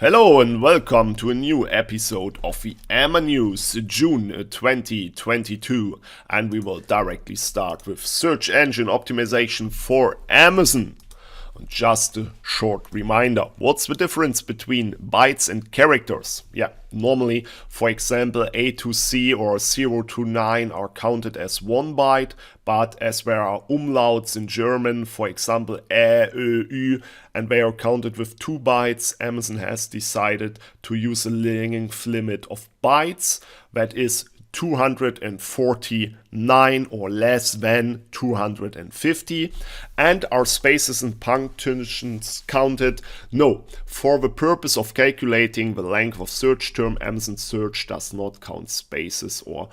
Hello and welcome to a new episode of the AMAnews June 2022, and we will directly start with search engine optimization for Amazon. Just a short reminder, what's the difference between bytes and characters? Normally, for example, A to C or 0 to 9 are counted as 1 byte, but as there are umlauts in German, for example, Ä, Ö, Ü, and they are counted with 2 bytes, Amazon has decided to use a length limit of bytes, that is 249 or less than 250. And are spaces and punctuations counted? No. For the purpose of calculating the length of search term, Amazon Search does not count spaces or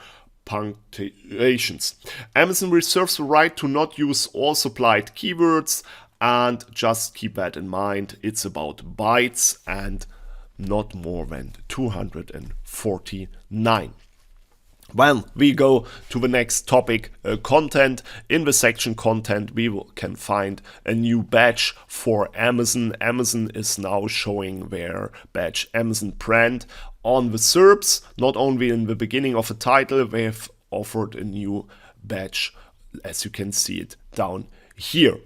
punctuations. Amazon reserves the right to not use all supplied keywords, and just keep that in mind. It's about bytes and not more than 249. Well, we go to the next topic, content. In the section content, we can find a new badge for Amazon. Amazon is now showing their badge Amazon brand on the SERPs. Not only in the beginning of the title, they have offered a new badge, as you can see it down here.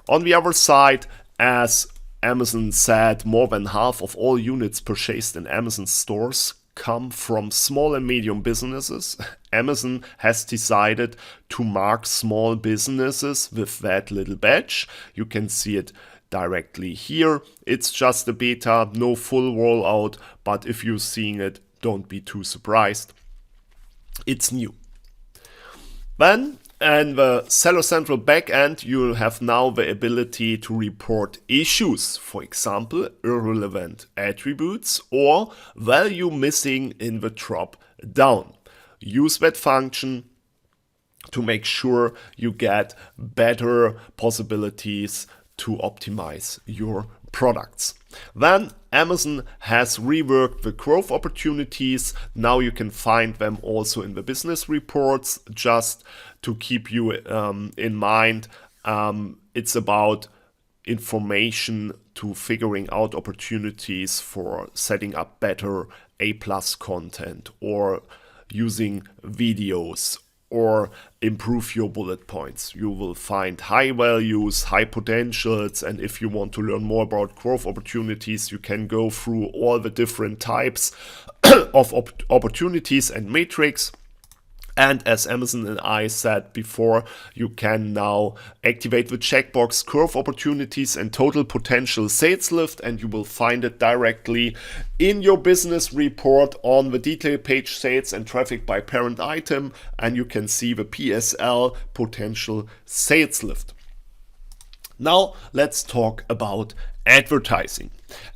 On the other side, as Amazon said, more than half of all units purchased in Amazon stores come from small and medium businesses. Amazon has decided to mark small businesses with that little badge. You can see it directly here. It's just a beta, no full rollout, but if you're seeing it, don't be too surprised. It's new. Then, in the Seller Central backend, you'll have now the ability to report issues, for example, irrelevant attributes or value missing in the drop down. Use that function to make sure you get better possibilities to optimize your products. Then Amazon has reworked the growth opportunities. Now you can find them also in the business reports. Just to keep you in mind, it's about information to figuring out opportunities for setting up better A+ content or using videos or improve your bullet points. You will find high values, high potentials, and if you want to learn more about growth opportunities, you can go through all the different types of opportunities and metrics. And as Amazon and I said before, you can now activate the checkbox growth opportunities and total potential sales lift, and you will find it directly in your business report on the detail page, sales and traffic by parent item, and you can see the PSL, potential sales lift. Now let's talk about advertising.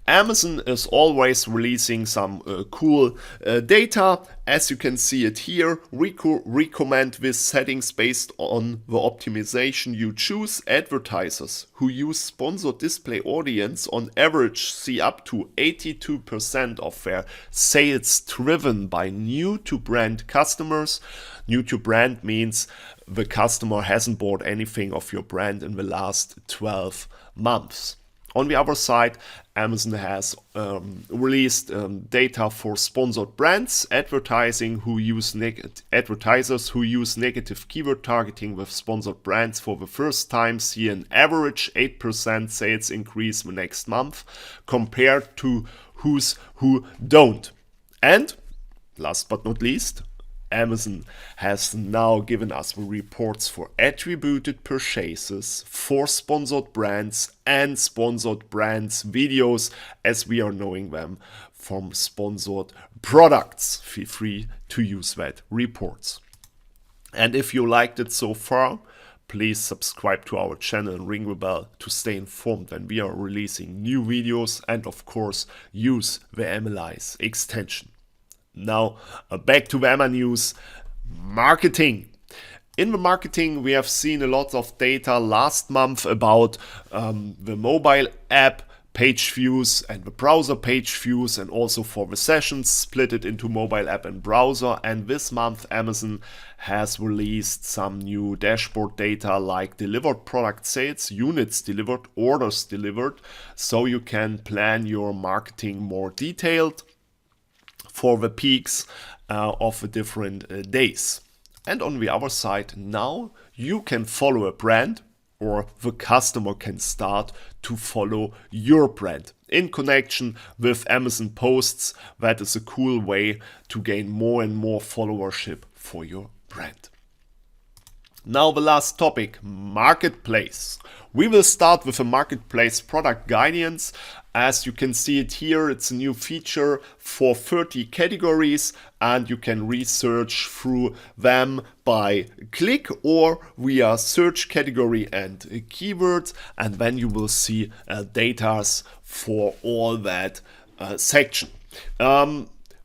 Amazon is always releasing some cool data. As you can see it here, recommend this settings based on the optimization you choose. Advertisers who use sponsored display audience on average see up to 82% of their sales driven by new to brand customers. New to brand means the customer hasn't bought anything of your brand in the last 12 months. On the other side, Amazon has released data for sponsored brands. Advertisers who use negative keyword targeting with sponsored brands for the first time see an average 8% sales increase the next month compared to those who don't. And last but not least, Amazon has now given us the reports for attributed purchases for sponsored brands and sponsored brands videos, as we are knowing them from sponsored products. Feel free to use that reports. And if you liked it so far, please subscribe to our channel and ring the bell to stay informed when we are releasing new videos, and of course use the AMALYZE extension. Now, back to the AMAnews marketing. In the marketing, we have seen a lot of data last month about the mobile app page views and the browser page views, and also for the sessions, split it into mobile app and browser. And this month Amazon has released some new dashboard data like delivered product sales, units delivered, orders delivered, so you can plan your marketing more detailed for the peaks of the different days. And on the other side, now you can follow a brand, or the customer can start to follow your brand in connection with Amazon posts. That is a cool way to gain more and more followership for your brand. Now the last topic, marketplace. We will start with a marketplace product guidance. As you can see it here, it's a new feature for 30 categories, and you can research through them by click or via search category and keywords, and then you will see data for all that section.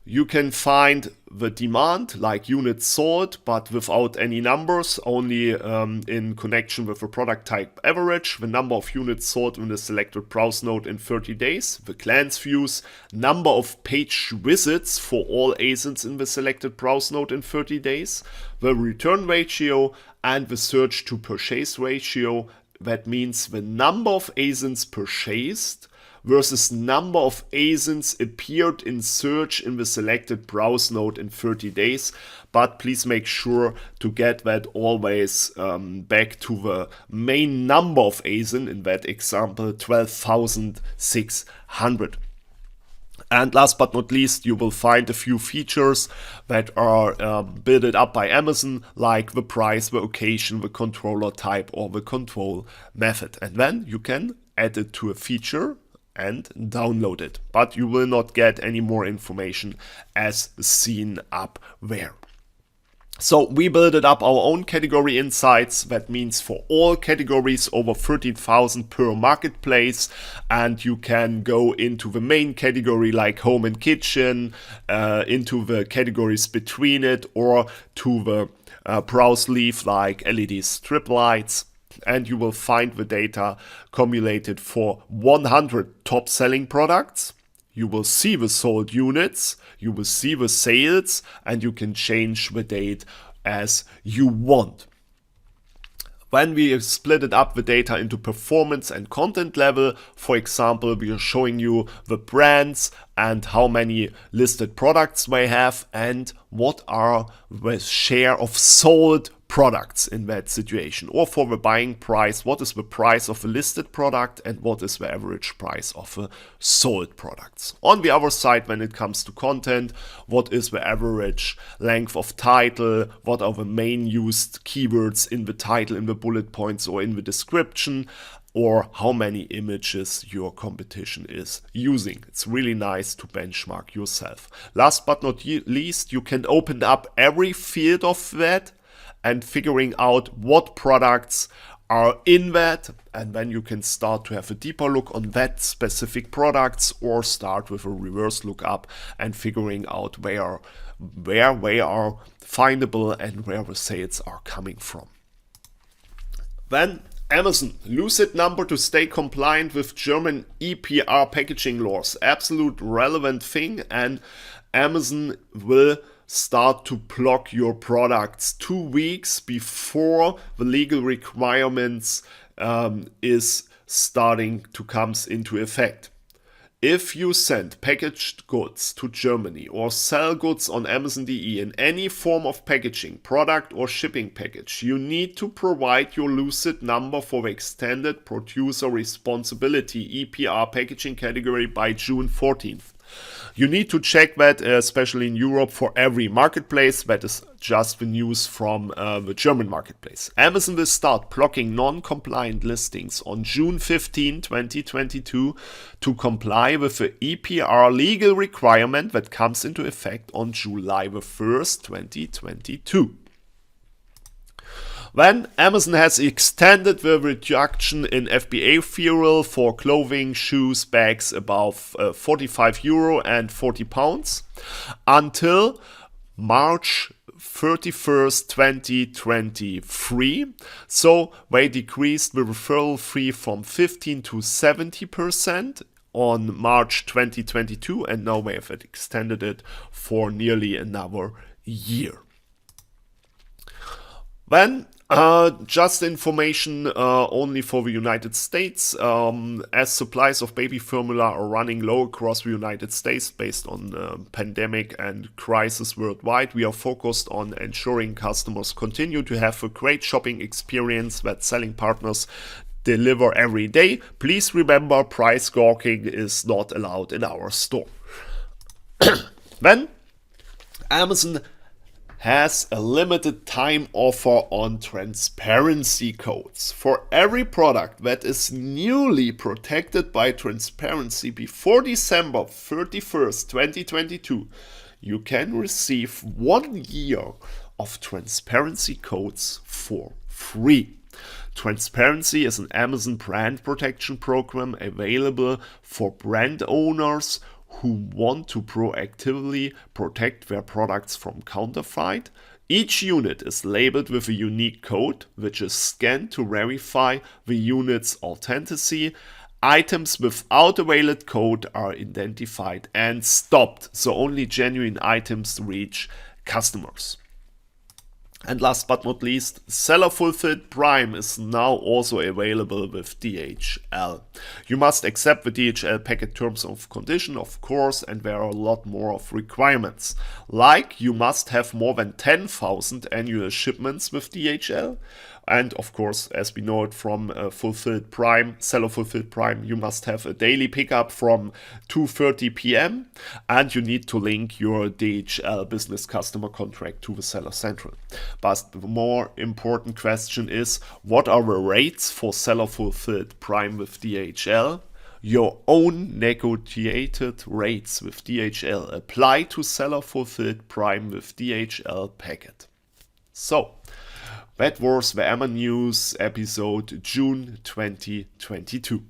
You can find the demand, like units sold, but without any numbers, only in connection with the product type average, the number of units sold in the selected browse node in 30 days, the glance views, number of page visits for all ASINs in the selected browse node in 30 days, the return ratio, and the search to purchase ratio. That means the number of ASINs purchased versus number of ASINs appeared in search in the selected browse node in 30 days. But please make sure to get that always back to the main number of ASIN, in that example 12,600. And last but not least, you will find a few features that are built up by Amazon, like the price, the occasion, the controller type, or the control method. And then you can add it to a feature and download it, but you will not get any more information as seen up there. So we built up our own category insights. That means for all categories over 13,000 per marketplace, and you can go into the main category like home and kitchen, into the categories between it, or to the browse leaf like LED strip lights. And you will find the data cumulated for 100 top selling products. You will see the sold units, you will see the sales, and you can change the date as you want. When we split it up the data into performance and content level, for example, we are showing you the brands and how many listed products they have and what are the share of sold products in that situation. Or for the buying price, what is the price of a listed product and what is the average price of a sold products. On the other side, when it comes to content, what is the average length of title, what are the main used keywords in the title, in the bullet points, or in the description, or how many images your competition is using. It's really nice to benchmark yourself. Last but not least, you can open up every field of that and figuring out what products are in that, and then you can start to have a deeper look on that specific products, or start with a reverse lookup and figuring out where they are findable and where the sales are coming from. Then Amazon, lucid number to stay compliant with German EPR packaging laws. Absolute relevant thing, and Amazon will start to block your products 2 weeks before the legal requirements is starting to come into effect. If you send packaged goods to Germany or sell goods on Amazon.de in any form of packaging, product or shipping package, you need to provide your lucid number for the extended producer responsibility EPR packaging category by June 14th. You need to check that, especially in Europe, for every marketplace. That is just the news from the German marketplace. Amazon will start blocking non-compliant listings on June 15, 2022 to comply with the EPR legal requirement that comes into effect on July 1st, 2022. Then Amazon has extended the reduction in FBA fuel for clothing, shoes, bags above 45 euro and 40 pounds until March 31st, 2023. So they decreased the referral fee from 15 to 70% on March 2022, and now we have extended it for nearly another year. Then, just information only for the United States. As supplies of baby formula are running low across the United States based on pandemic and crisis worldwide, we are focused on ensuring customers continue to have a great shopping experience that selling partners deliver every day. Please remember, price gawking is not allowed in our store. Then, Amazon has a limited time offer on transparency codes. For every product that is newly protected by transparency before December 31st, 2022, you can receive 1 year of transparency codes for free. Transparency is an Amazon brand protection program available for brand owners who want to proactively protect their products from counterfeit. Each unit is labeled with a unique code, which is scanned to verify the unit's authenticity. Items without a valid code are identified and stopped, so only genuine items reach customers. And last but not least, Seller Fulfilled Prime is now also available with DHL. You must accept the DHL packet terms of condition, of course, and there are a lot more of requirements. Like, you must have more than 10,000 annual shipments with DHL. And of course, as we know it from Fulfilled Prime, Seller Fulfilled Prime, you must have a daily pickup from 2:30 p.m. and you need to link your DHL business customer contract to the Seller Central. But the more important question is, what are the rates for Seller Fulfilled Prime with DHL? Your own negotiated rates with DHL apply to Seller Fulfilled Prime with DHL packet. So, that was the AMAnews episode June 2022.